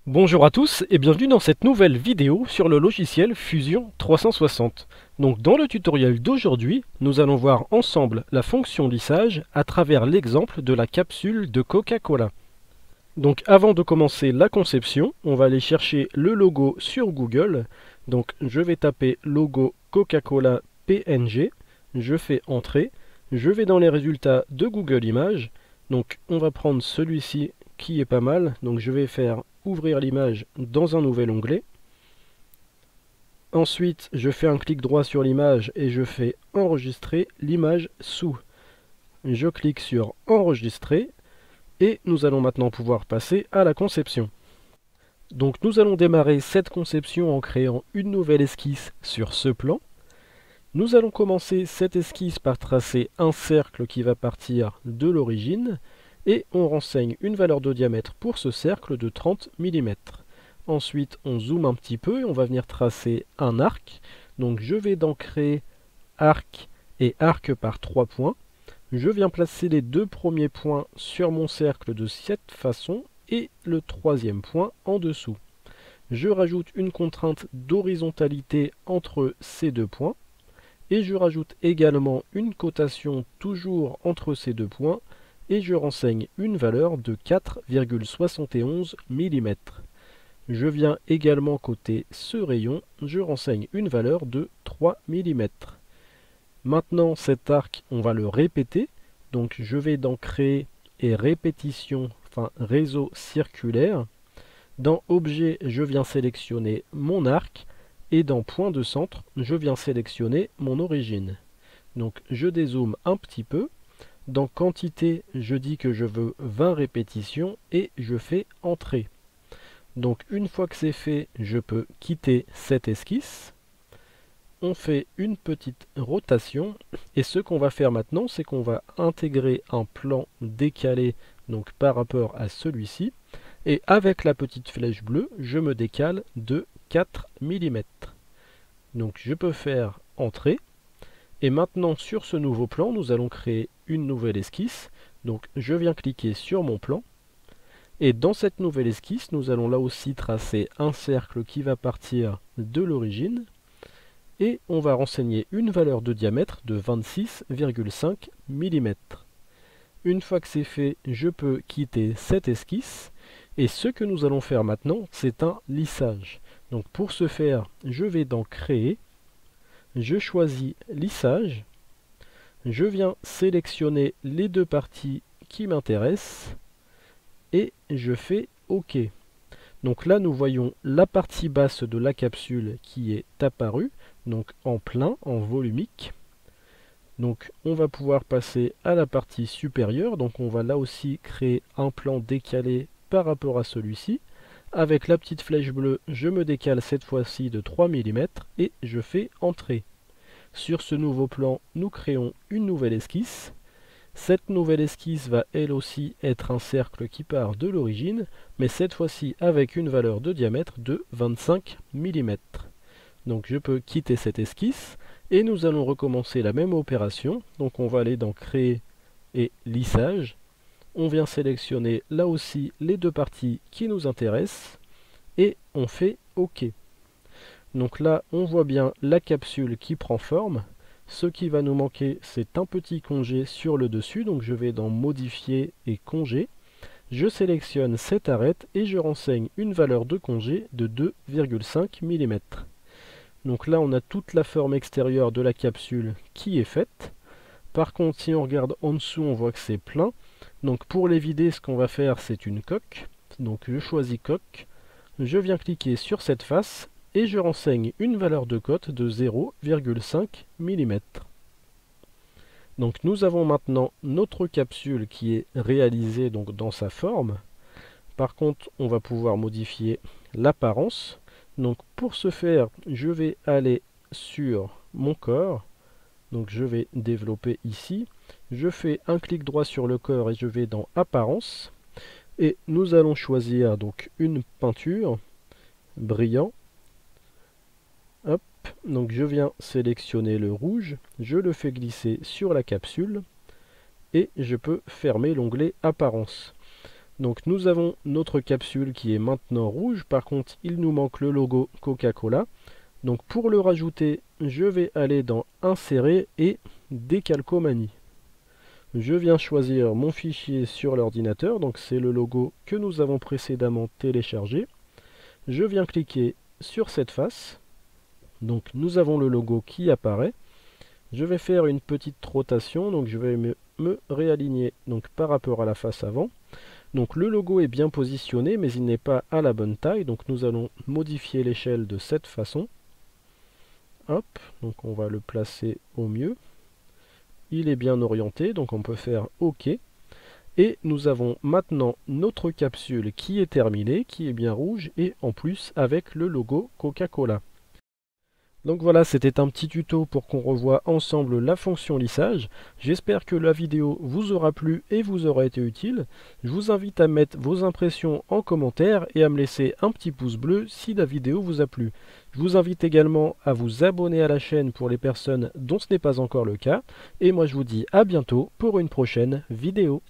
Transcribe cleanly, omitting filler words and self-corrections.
Bonjour à tous et bienvenue dans cette nouvelle vidéo sur le logiciel Fusion 360. Donc dans le tutoriel d'aujourd'hui, nous allons voir ensemble la fonction lissage à travers l'exemple de la capsule de Coca-Cola. Donc avant de commencer la conception, on va aller chercher le logo sur Google. Donc je vais taper logo Coca-Cola PNG, je fais entrer, je vais dans les résultats de Google Images. Donc on va prendre celui-ci qui est pas mal, donc je vais faire ouvrir l'image dans un nouvel onglet. Ensuite, je fais un clic droit sur l'image et je fais enregistrer l'image sous. Je clique sur enregistrer et nous allons maintenant pouvoir passer à la conception. Donc nous allons démarrer cette conception en créant une nouvelle esquisse sur ce plan. Nous allons commencer cette esquisse par tracer un cercle qui va partir de l'origine et on renseigne une valeur de diamètre pour ce cercle de 30 mm. Ensuite, on zoome un petit peu et on va venir tracer un arc. Donc je vais dans créer arc et arc par 3 points. Je viens placer les deux premiers points sur mon cercle de cette façon et le troisième point en dessous. Je rajoute une contrainte d'horizontalité entre ces deux points et je rajoute également une cotation toujours entre ces deux points et je renseigne une valeur de 4,71 mm. Je viens également coter ce rayon, je renseigne une valeur de 3 mm. Maintenant cet arc, on va le répéter, donc je vais dans créer et répétition, enfin réseau circulaire. Dans objet, je viens sélectionner mon arc et dans point de centre, je viens sélectionner mon origine. Donc je dézoome un petit peu. Dans quantité, je dis que je veux 20 répétitions et je fais entrer. Donc une fois que c'est fait, je peux quitter cette esquisse. On fait une petite rotation et ce qu'on va faire maintenant, c'est qu'on va intégrer un plan décalé donc par rapport à celui-ci. Et avec la petite flèche bleue, je me décale de 4 mm. Donc je peux faire entrer. Et maintenant sur ce nouveau plan, nous allons créer une nouvelle esquisse. Donc je viens cliquer sur mon plan. Et dans cette nouvelle esquisse, nous allons là aussi tracer un cercle qui va partir de l'origine. Et on va renseigner une valeur de diamètre de 26,5 mm. Une fois que c'est fait, je peux quitter cette esquisse. Et ce que nous allons faire maintenant, c'est un lissage. Donc pour ce faire, je vais dans Créer, je choisis Lissage, je viens sélectionner les deux parties qui m'intéressent et je fais OK. Donc là, nous voyons la partie basse de la capsule qui est apparue, donc en plein, en volumique. Donc on va pouvoir passer à la partie supérieure, donc on va là aussi créer un plan décalé par rapport à celui-ci. Avec la petite flèche bleue, je me décale cette fois-ci de 3 mm et je fais entrer. Sur ce nouveau plan, nous créons une nouvelle esquisse. Cette nouvelle esquisse va elle aussi être un cercle qui part de l'origine, mais cette fois-ci avec une valeur de diamètre de 25 mm. Donc je peux quitter cette esquisse et nous allons recommencer la même opération. Donc on va aller dans Créer et Lissage. On vient sélectionner là aussi les deux parties qui nous intéressent et on fait OK. Donc là, on voit bien la capsule qui prend forme. Ce qui va nous manquer, c'est un petit congé sur le dessus. Donc je vais dans Modifier et Congé. Je sélectionne cette arête et je renseigne une valeur de congé de 2,5 mm. Donc là, on a toute la forme extérieure de la capsule qui est faite. Par contre, si on regarde en dessous, on voit que c'est plein. Donc pour les vider, ce qu'on va faire, c'est une coque. Donc je choisis coque. Je viens cliquer sur cette face et je renseigne une valeur de cote de 0,5 mm. Donc nous avons maintenant notre capsule qui est réalisée donc dans sa forme. Par contre, on va pouvoir modifier l'apparence. Donc pour ce faire, je vais aller sur mon corps. Donc je vais développer ici. Je fais un clic droit sur le corps et je vais dans Apparence. Et nous allons choisir donc une peinture, brillant. Hop, donc je viens sélectionner le rouge, je le fais glisser sur la capsule et je peux fermer l'onglet Apparence. Donc nous avons notre capsule qui est maintenant rouge, par contre il nous manque le logo Coca-Cola. Donc pour le rajouter, je vais aller dans Insérer et Décalcomanie. Je viens choisir mon fichier sur l'ordinateur, donc c'est le logo que nous avons précédemment téléchargé. Je viens cliquer sur cette face, donc nous avons le logo qui apparaît. Je vais faire une petite rotation, donc je vais me réaligner donc par rapport à la face avant. Donc le logo est bien positionné, mais il n'est pas à la bonne taille, donc nous allons modifier l'échelle de cette façon. Hop, donc on va le placer au mieux. Il est bien orienté, donc on peut faire OK. Et nous avons maintenant notre capsule qui est terminée, qui est bien rouge, et en plus avec le logo Coca-Cola. Donc voilà, c'était un petit tuto pour qu'on revoie ensemble la fonction lissage. J'espère que la vidéo vous aura plu et vous aura été utile. Je vous invite à mettre vos impressions en commentaire et à me laisser un petit pouce bleu si la vidéo vous a plu. Je vous invite également à vous abonner à la chaîne pour les personnes dont ce n'est pas encore le cas. Et moi je vous dis à bientôt pour une prochaine vidéo.